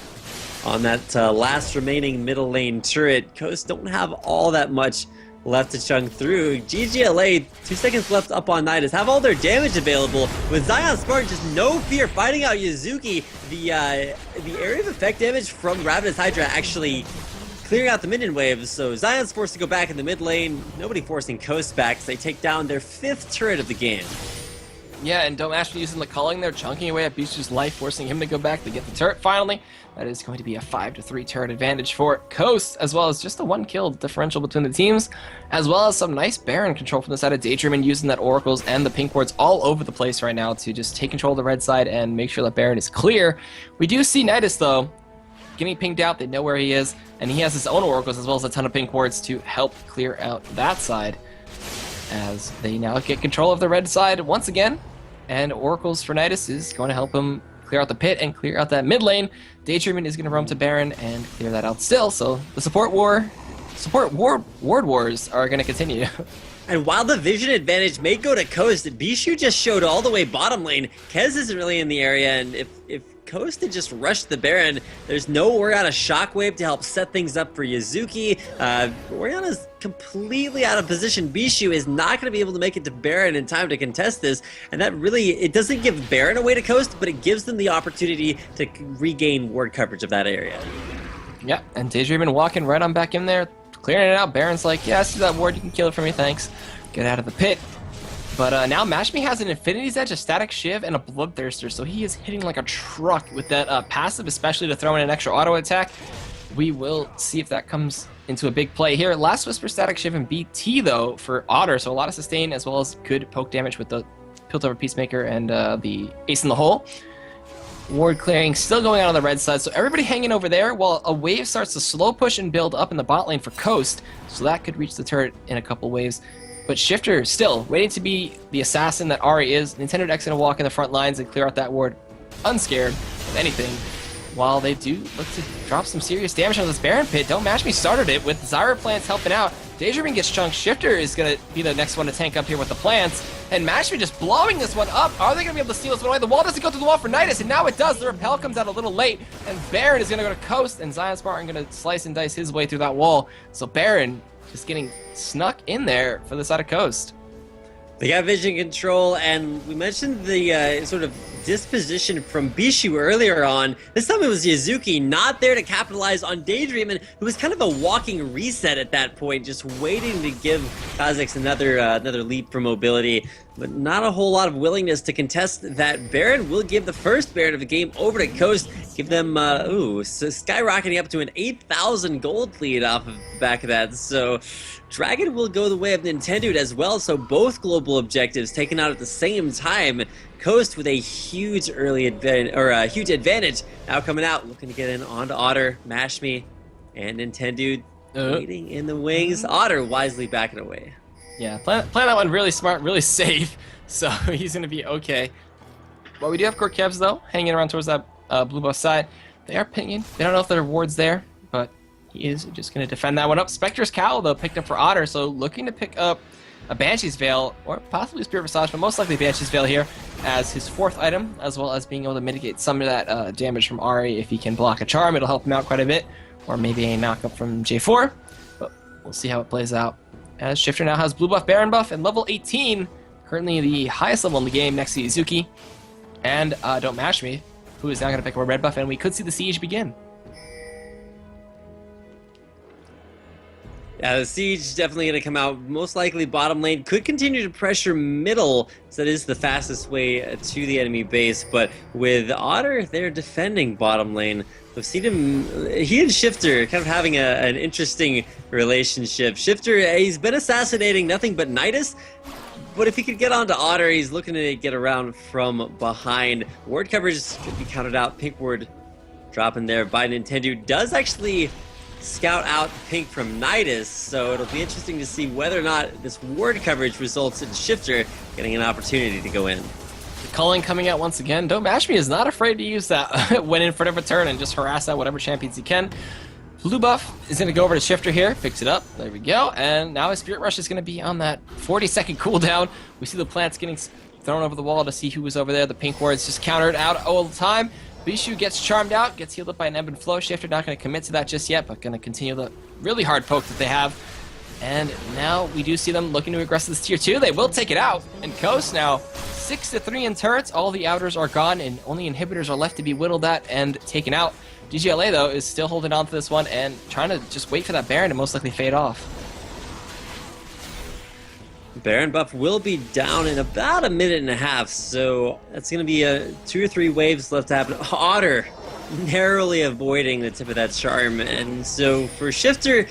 on that last remaining middle lane turret, Coast don't have all that much left to chunk through. GGLA, 2 seconds left up on Nydus, have all their damage available. With ZionSpartan, just no fear fighting out Yazuki. The area of effect damage from Ravenous Hydra actually clearing out the minion waves, so Zion's forced to go back in the mid lane. Nobody forcing Coast back, so they take down their 5th turret of the game. Yeah, and DontMashMe using the culling there, chunking away at Bischu's life, forcing him to go back to get the turret finally. That is going to be a 5-3 turret advantage for Coast, as well as just a 1 kill differential between the teams, as well as some nice Baron control from the side of Daydreamin, using that Oracles and the pink wards all over the place right now to just take control of the red side and make sure that Baron is clear. We do see Nydus, though, getting pinged out. They know where he is, and he has his own Oracles as well as a ton of pink wards to help clear out that side, as they now get control of the red side once again, and Oracles for Nydus is going to help him clear out the pit and clear out that mid lane. Daydreamin is going to roam to Baron and clear that out still, so the ward wars are going to continue. And while the vision advantage may go to Coast, Bischu just showed all the way bottom lane. Kez isn't really in the area, and if Coast had just rushed the Baron, there's no Orianna Shockwave to help set things up for Yazuki. Orianna's completely out of position. Bischu is not going to be able to make it to Baron in time to contest this, and that really, it doesn't give Baron away to Coast, but it gives them the opportunity to regain ward coverage of that area. Yeah, and Daydreamin walking right on back in there, clearing it out. Baron's like, yeah, I see that ward, you can kill it for me, thanks. Get out of the pit. But now MashMe has an Infinity's Edge, a Static Shiv, and a Bloodthirster, so he is hitting like a truck with that passive, especially to throw in an extra auto attack. We will see if that comes into a big play here. Last Whisper, Static Shiv, and BT, though, for Otter, so a lot of sustain as well as good poke damage with the Piltover Peacemaker and the Ace in the Hole. Ward clearing still going on the red side, so everybody hanging over there while a wave starts to slow push and build up in the bot lane for Coast, so that could reach the turret in a couple waves. But Shiphtur still waiting to be the assassin that Ahri is. NintendudeX gonna walk in the front lines and clear out that ward unscared of anything. While they do look to drop some serious damage on this Baron pit. DontMashMe started it with Zyra plants helping out. Daydreamin gets chunked. Shiphtur is going to be the next one to tank up here with the plants. And MashMe just blowing this one up. Are they going to be able to steal this one away? The wall doesn't go through the wall for Nydus, and now it does. The repel comes out a little late, and Baron is going to go to coast, and ZionSpartan going to slice and dice his way through that wall. So Baron just getting snuck in there for the side of coast. They got vision control, and we mentioned the sort of disposition from Bischu earlier on. This time it was Yazuki, not there to capitalize on Daydreamin, who was kind of a walking reset at that point, just waiting to give Kha'Zix another leap for mobility, but not a whole lot of willingness to contest that Baron. Will give the first Baron of the game over to Coast, give them, so skyrocketing up to an 8,000 gold lead off of the back of that. So Dragon will go the way of Nintendude as well, so both global objectives taken out at the same time. Coast with a huge huge advantage now coming out, looking to get in onto Otter, MashMe, and Nintendude waiting in the wings. Otter wisely backing away. Yeah, plan that one really smart, really safe, so he's going to be okay. But we do have Kevs though, hanging around towards that blue buff side. They are pinging. They don't know if there are wards there, but he is just going to defend that one up. Spectre's Cowl though picked up for Otter, so looking to pick up a Banshee's Veil, or possibly Spirit Visage, but most likely Banshee's Veil here as his fourth item, as well as being able to mitigate some of that damage from Ahri. If he can block a charm, it'll help him out quite a bit, or maybe a knockup from J4, but we'll see how it plays out. As Shiphtur now has blue buff, Baron buff, and level 18, currently the highest level in the game next to Yazuki, and DontMashMe, who is now going to pick up a red buff, and we could see the siege begin. Yeah, the siege definitely going to come out. Most likely bottom lane. Could continue to pressure middle, so that is the fastest way to the enemy base. But with Otter, they're defending bottom lane. We've seen him, he and Shiphtur kind of having an interesting relationship. Shiphtur, he's been assassinating nothing but Nydus. But if he could get onto Otter, he's looking to get around from behind. Ward coverage could be counted out. Pink ward dropping there by Nintendo. Does actually scout out pink from Nydus, so it'll be interesting to see whether or not this ward coverage results in Shiphtur getting an opportunity to go in. The culling coming out once again. DontMashMe is not afraid to use that when in front of a turn and just harass out whatever champions he can. Blue buff is going to go over to Shiphtur here, picks it up, there we go, and now his Spirit Rush is going to be on that 40-second cooldown. We see the plants getting thrown over the wall to see who was over there. The pink ward's just countered out all the time. Bischu gets charmed out, gets healed up by an ebb and flow. Shiphtur not going to commit to that just yet, but going to continue the really hard poke that they have. And now we do see them looking to aggress this tier 2. They will take it out. And Coast now 6-3 in turrets. All the outers are gone, and only inhibitors are left to be whittled at and taken out. DGLA, though, is still holding on to this one and trying to just wait for that Baron to most likely fade off. Baron buff will be down in about a minute and a half, so that's going to be 2 or 3 waves left to happen. Otter narrowly avoiding the tip of that charm, and so for Shiphtur,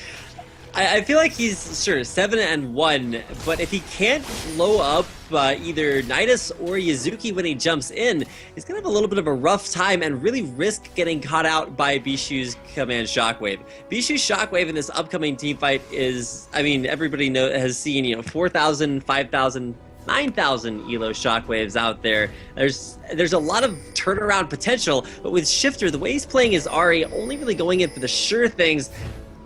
I feel like he's sure 7-1, but if he can't blow up either Nydus or Yazuki when he jumps in, he's gonna have a little bit of a rough time and really risk getting caught out by Bischu's command Shockwave. Bischu's Shockwave in this upcoming team fight is, I mean, everybody has seen 4,000, 5,000, 9,000 elo Shockwaves out there. There's a lot of turnaround potential, but with Shiphtur, the way he's playing his Ahri, only really going in for the sure things,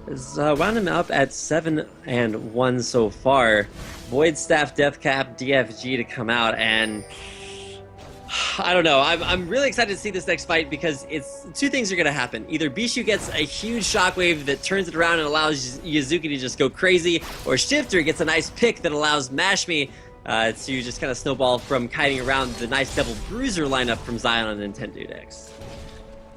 is wound him up at 7-1 so far. Void Staff, Death Cap, DFG to come out, and I don't know. I'm really excited to see this next fight because it's 2 things are going to happen. Either Bischu gets a huge shockwave that turns it around and allows Yazuki to just go crazy, or Shiphtur gets a nice pick that allows MashMe to just kind of snowball from kiting around the nice double bruiser lineup from Zion on NintendudeX.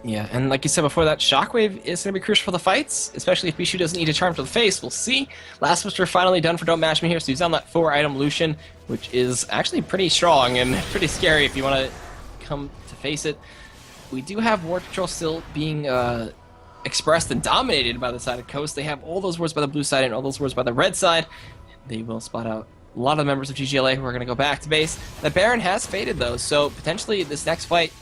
Yeah, and like you said before, that Shockwave is going to be crucial for the fights, especially if Bischu doesn't need a charm to the face. We'll see. Last Whisper finally done for DontMashMe here, so he's on that 4-item Lucian, which is actually pretty strong and pretty scary if you want to come to face it. We do have Ward Control still being expressed and dominated by the side of Coast. They have all those wards by the blue side and all those wards by the red side. They will spot out a lot of the members of GGLA who are going to go back to base. The Baron has faded, though, so potentially this next fight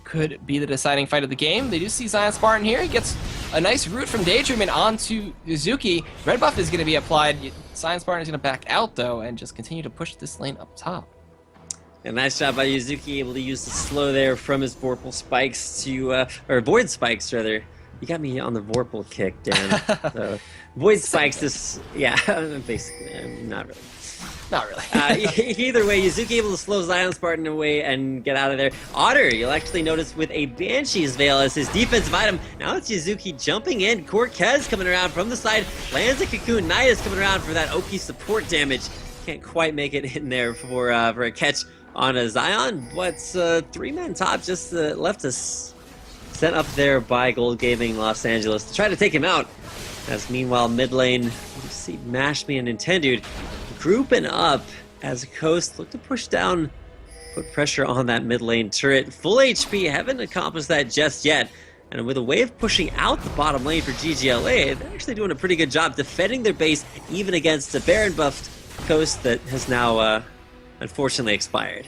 could be the deciding fight of the game. They do see ZionSpartan here. He gets a nice root from Daydreamin onto Yazuki. Red buff is going to be applied. ZionSpartan is going to back out, though, and just continue to push this lane up top. A nice job by Yazuki, able to use the slow there from his Vorpal spikes to, or Void spikes, rather. You got me on the Vorpal kick, Dan. Void spikes, yeah, basically, not really. Not really. Either way, Yazuki able to slow ZionSpartan away and get out of there. Otter, you'll actually notice with a Banshee's Veil as his defensive item. Now it's Yazuki jumping in. Cortez coming around from the side. Lands a Cocoon. Nydus coming around for that OP support damage. Can't quite make it in there for a catch on a Zion, but 3-man top just left us sent up there by Gold Gaming Los Angeles to try to take him out. As meanwhile, mid lane, you see MashMe and Nintendude grouping up as Coast look to push down, put pressure on that mid lane turret. Full HP, haven't accomplished that just yet. And with a wave pushing out the bottom lane for GGLA, they're actually doing a pretty good job defending their base, even against a Baron buffed Coast that has now unfortunately expired.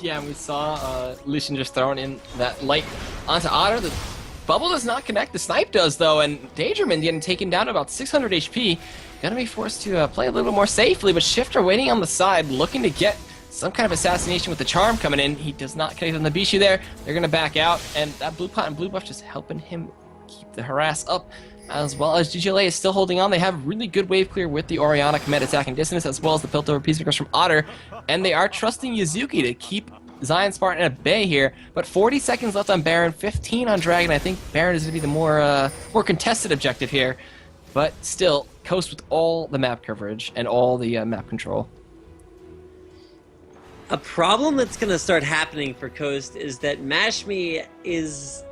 Yeah, and we saw Lucian just throwing in that light onto Otter. The bubble does not connect, the snipe does though, and Daydreamin getting taken down to about 600 HP. Gonna be forced to play a little more safely, but Shiphtur waiting on the side, looking to get some kind of assassination with the charm coming in. He does not connect on the Bischu there. They're gonna back out, and that blue pot and blue buff just helping him keep the harass up, as well as GGLA is still holding on. They have really good wave clear with the Orianna command attack and distance, as well as the built over peacemakers from Otter, and they are trusting Yazuki to keep ZionSpartan at bay here. But 40 seconds left on Baron, 15 on Dragon. I think Baron is going to be the more contested objective here, but still, Coast with all the map coverage and all the map control. A problem that's going to start happening for Coast is that MashMe is...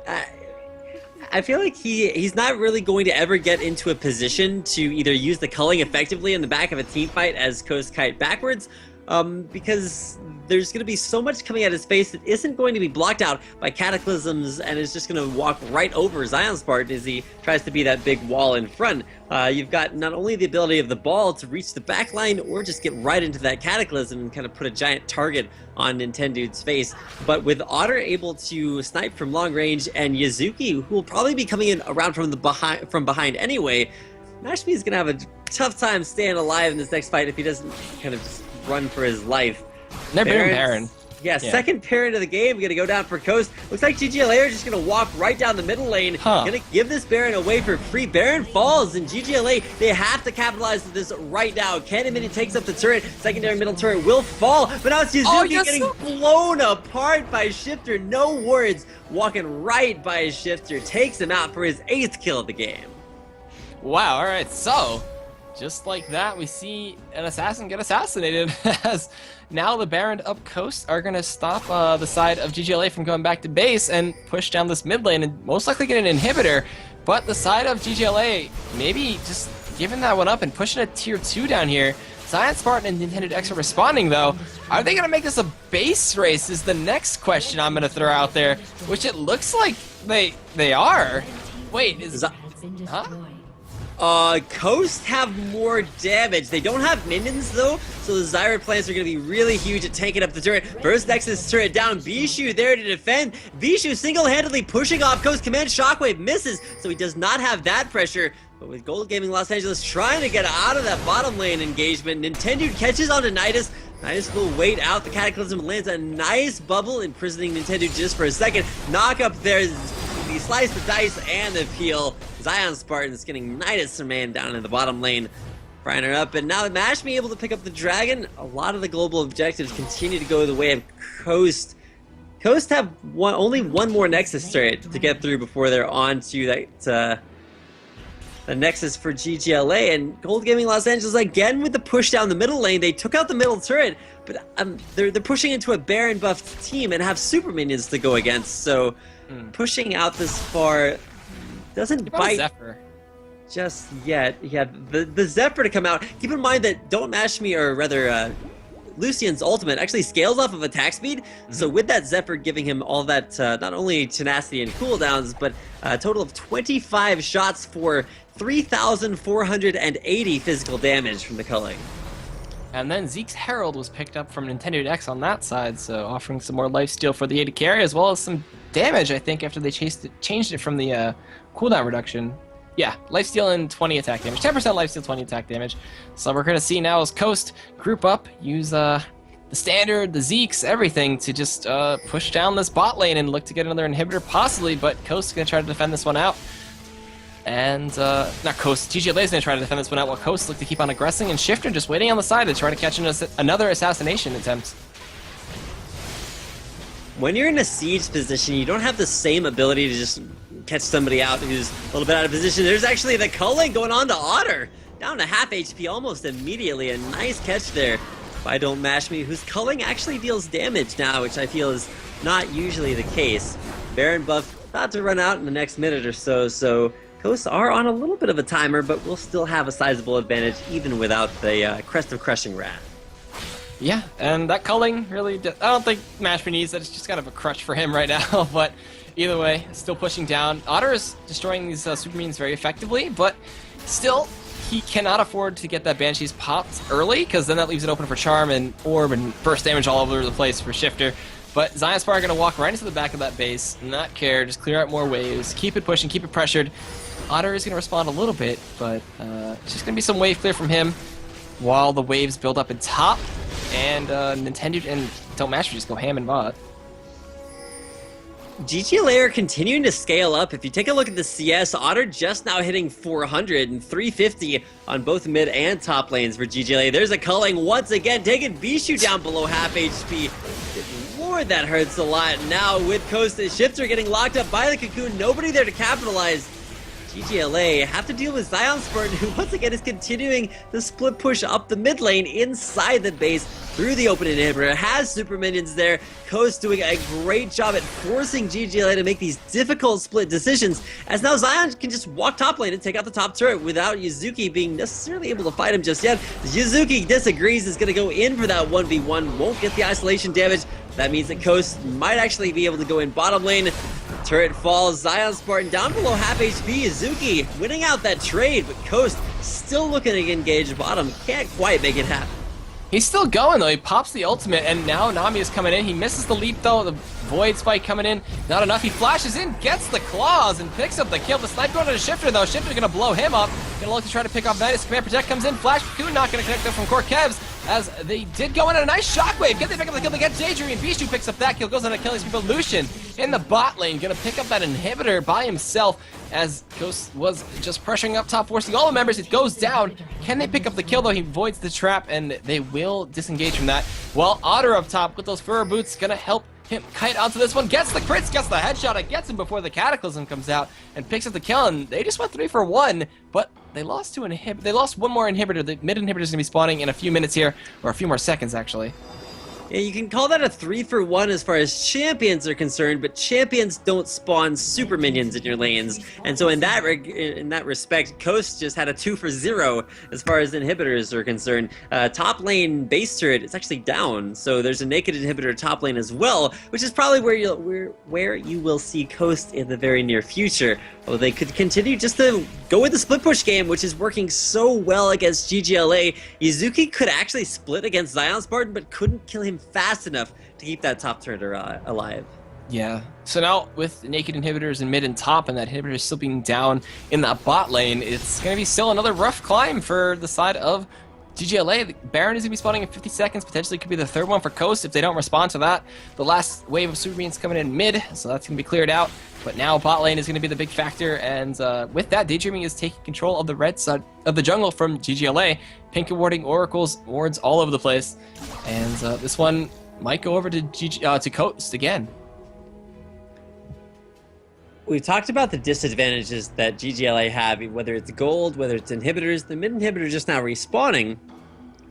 I feel like he's not really going to ever get into a position to either use the culling effectively in the back of a team fight as Coast kite backwards, because there's going to be so much coming at his face that isn't going to be blocked out by cataclysms and is just going to walk right over ZionSpartan as he tries to be that big wall in front. You've got not only the ability of the ball to reach the back line or just get right into that cataclysm and kind of put a giant target on Nintendude's face, but with Otter able to snipe from long range and Yazuki, who will probably be coming in around from behind anyway, MashMe is going to have a tough time staying alive in this next fight if he doesn't kind of just run for his life. They're Baron. Yeah, second parent of the game, gonna go down for Coast. Looks like GGLA are just gonna walk right down the middle lane. Gonna give this Baron away for free. Baron falls, and GGLA, they have to capitalize on this right now. Cannon takes up the turret. Secondary middle turret will fall, but now it's Yazuki getting blown apart by Shiphtur. No words, walking right by his Shiphtur. Takes him out for his 8th kill of the game. Wow, alright, so just like that, we see an assassin get assassinated as now the Baron up Coast are going to stop the side of GGLA from going back to base and push down this mid lane and most likely get an inhibitor. But the side of GGLA maybe just giving that one up and pushing a tier 2 down here. ZionSpartan and NintendudeX are responding though. Are they going to make this a base race is the next question I'm going to throw out there, which it looks like they are. Wait, is that... Huh? Coast have more damage. They don't have minions though, so the Zyra plants are going to be really huge at taking up the turret. First Nexus turret down, Bischu there to defend. Bischu single-handedly pushing off Coast. Command Shockwave misses, so he does not have that pressure. But with Gold Gaming Los Angeles trying to get out of that bottom lane engagement, Nintendude catches onto Nydus. Nydus will wait out the Cataclysm, lands a nice bubble, imprisoning Nintendude just for a second. Knock up there, he sliced the dice and the peel. ZionSpartan's getting NydusHerMain down in the bottom lane, frying her up. And now MashMe able to pick up the dragon. A lot of the global objectives continue to go the way of Coast. Coast have only one more Nexus turret to get through before they're on to that the Nexus for GGLA. And Gold Gaming Los Angeles again with the push down the middle lane. They took out the middle turret, but they're pushing into a Baron buffed team and have super minions to go against. So pushing out this far doesn't bite Zephyr just yet. Yeah, the Zephyr to come out. Keep in mind that DontMashMe, or rather Lucian's ultimate, actually scales off of attack speed. So with that Zephyr giving him all that, not only tenacity and cooldowns, but a total of 25 shots for 3,480 physical damage from the culling. And then Zeke's Herald was picked up from NintendudeX on that side, so offering some more lifesteal for the AD carry, as well as some damage, I think, after they changed it from the cooldown reduction. Yeah, lifesteal and 20 attack damage. 10% lifesteal, 20 attack damage. So we're going to see now as Coast group up, use the standard, the Zeeks, everything to just push down this bot lane and look to get another inhibitor possibly, but Coast is going to try to defend this one out. And, not Coast, GGLA is going to try to defend this one out while Coast look to keep on aggressing, and Shiphtur just waiting on the side to try to catch another assassination attempt. When you're in a siege position, you don't have the same ability to just catch somebody out who's a little bit out of position. There's actually the culling going on to Otter. Down to half HP almost immediately. A nice catch there by DontMashMe, whose culling actually deals damage now, which I feel is not usually the case. Baron buff about to run out in the next minute or so, so Coast are on a little bit of a timer, but we'll still have a sizable advantage even without the Crest of Crushing Wrath. Yeah, and that culling really, I don't think Mashme needs that. It's just kind of a crutch for him right now, but either way, still pushing down. Otter is destroying these super minions very effectively, but still, he cannot afford to get that Banshees popped early, because then that leaves it open for Charm and Orb and burst damage all over the place for Shiphtur. But ZionSpartan are going to walk right into the back of that base, not care, just clear out more waves, keep it pushing, keep it pressured. Otter is going to respond a little bit, but it's just going to be some wave clear from him while the waves build up in top, and Nintendo and DontMashMe just go ham and bot. GGLA are continuing to scale up. If you take a look at the CS, Otter just now hitting 400 and 350 on both mid and top lanes for GGLA. There's a culling once again, taking Bischu down below half HP. Lord, that hurts a lot. Now with Coast and Shiphtur getting locked up by the Cocoon, nobody there to capitalize. GGLA have to deal with ZionSpartan, who once again is continuing the split push up the mid lane inside the base through the open inhibitor. Has super minions there. Coast doing a great job at forcing GGLA to make these difficult split decisions, as now Zion can just walk top lane and take out the top turret without Yazuki being necessarily able to fight him just yet. Yazuki disagrees, is going to go in for that 1v1, won't get the isolation damage. That means that Coast might actually be able to go in bottom lane. Turret falls, ZionSpartan down below half HP. Yazuki winning out that trade, but Coast still looking to engage bottom. Can't quite make it happen. He's still going though, he pops the ultimate, and now Nami is coming in. He misses the leap though, the Void Spike coming in, not enough. He flashes in, gets the claws, and picks up the kill. The snipe going to Shiphtur though. Shiphtur's gonna blow him up. Gonna look to try to pick off Nydus. Command Protect comes in, Flash Cocoon not gonna connect up from Core Kevs, as they did go in a nice shockwave. Get they pick up the kill, they get Daydreamin. Bischu picks up that kill, goes on to kill these people. Lucian in the bot lane, gonna pick up that inhibitor by himself, as Ghost was just pressuring up top, forcing all the members. It goes down. Can they pick up the kill though? He voids the trap, and they will disengage from that. While Otter up top with those fur boots gonna help him kite onto this one, gets the crits, gets the headshot, it gets him before the Cataclysm comes out and picks up the kill, and they just went 3 for 1, but they lost to they lost one more inhibitor. The mid inhibitor is gonna be spawning in a few minutes here, or a few more seconds actually. Yeah, you can call that a 3 for 1 as far as champions are concerned, but champions don't spawn super minions in your lanes, and so in that respect, Coast just had a 2 for 0 as far as inhibitors are concerned. Top lane base turret is actually down, so there's a naked inhibitor top lane as well, which is probably where you will see Coast in the very near future. Although they could continue just to go with the split push game, which is working so well against GGLA. Yazuki could actually split against ZionSpartan, but couldn't kill him fast enough to keep that top turret alive. Yeah, so now with naked inhibitors in mid and top, and that inhibitor still being down in that bot lane, it's going to be still another rough climb for the side of GGLA. The Baron is going to be spawning in 50 seconds, potentially could be the third one for Coast if they don't respond to that. The last wave of super minions coming in mid, so that's going to be cleared out. But now bot lane is going to be the big factor, and with that, Daydreamin is taking control of the red side of the jungle from GGLA. Pink awarding oracles, wards all over the place, and this one might go over to Coast again. We've talked about the disadvantages that GGLA have, whether it's gold, whether it's inhibitors. The mid inhibitor just now respawning.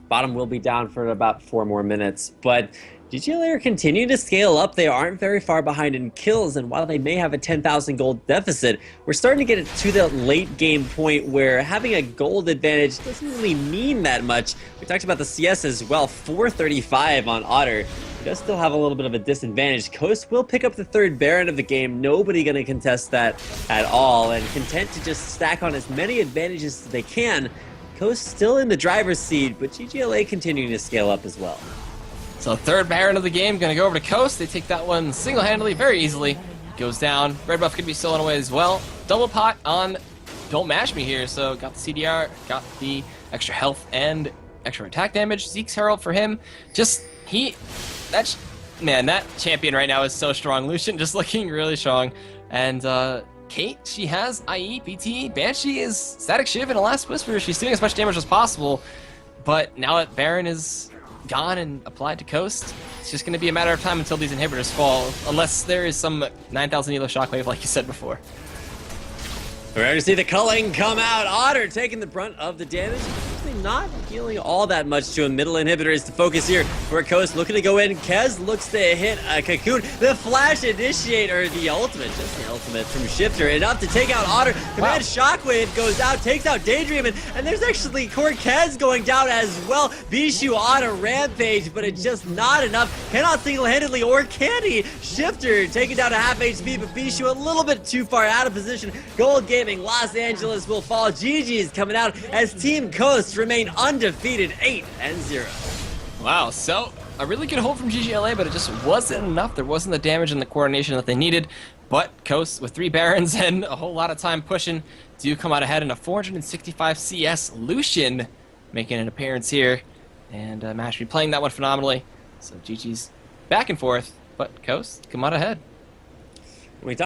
Bottom will be down for about 4 more minutes, but GGLA are continuing to scale up. They aren't very far behind in kills, and while they may have a 10,000 gold deficit, we're starting to get to the late game point where having a gold advantage doesn't really mean that much. We talked about the CS as well, 435 on Otter. He does still have a little bit of a disadvantage. Coast will pick up the 3rd Baron of the game. Nobody going to contest that at all, and content to just stack on as many advantages as they can. Coast still in the driver's seat, but GGLA continuing to scale up as well. So 3rd Baron of the game going to go over to Coast. They take that one single-handedly, very easily. Goes down. Red buff could be stolen away as well. Double pot on DontMashMe here, so got the CDR, got the extra health and extra attack damage. Zeke's Herald for him. Just, man, that champion right now is so strong. Lucian just looking really strong. And Kate, she has IE, PT. Banshee is Static Shiv and a Last Whisper. She's doing as much damage as possible. But now that Baron is gone and applied to Coast, it's just going to be a matter of time until these inhibitors fall. Unless there is some 9,000 elo shockwave like you said before. We're going to see the culling come out. Otter taking the brunt of the damage. Actually not dealing all that much to him. Middle inhibitor is the focus here for Coast. Looking to go in. Kez looks to hit a Cocoon. The flash initiate, or the ultimate, just the ultimate from Shiphtur. Enough to take out Otter. Command Shockwave goes out, takes out Daydreamin. And there's actually Kez going down as well. Bischu on a rampage, but it's just not enough. Cannot single-handedly, or can he? Shiphtur taking down a half HP, but Bischu a little bit too far out of position. Gold Gaming, Los Angeles will fall. GG's coming out as Team Coast remain undefeated 8-0. Wow, so a really good hold from GGLA, but it just wasn't enough. There wasn't the damage and the coordination that they needed. But Coast, with 3 Barons and a whole lot of time pushing, do come out ahead in a 465 CS. Lucian making an appearance here, and MashMe playing that one phenomenally. So GG's back and forth, but Coast come out ahead.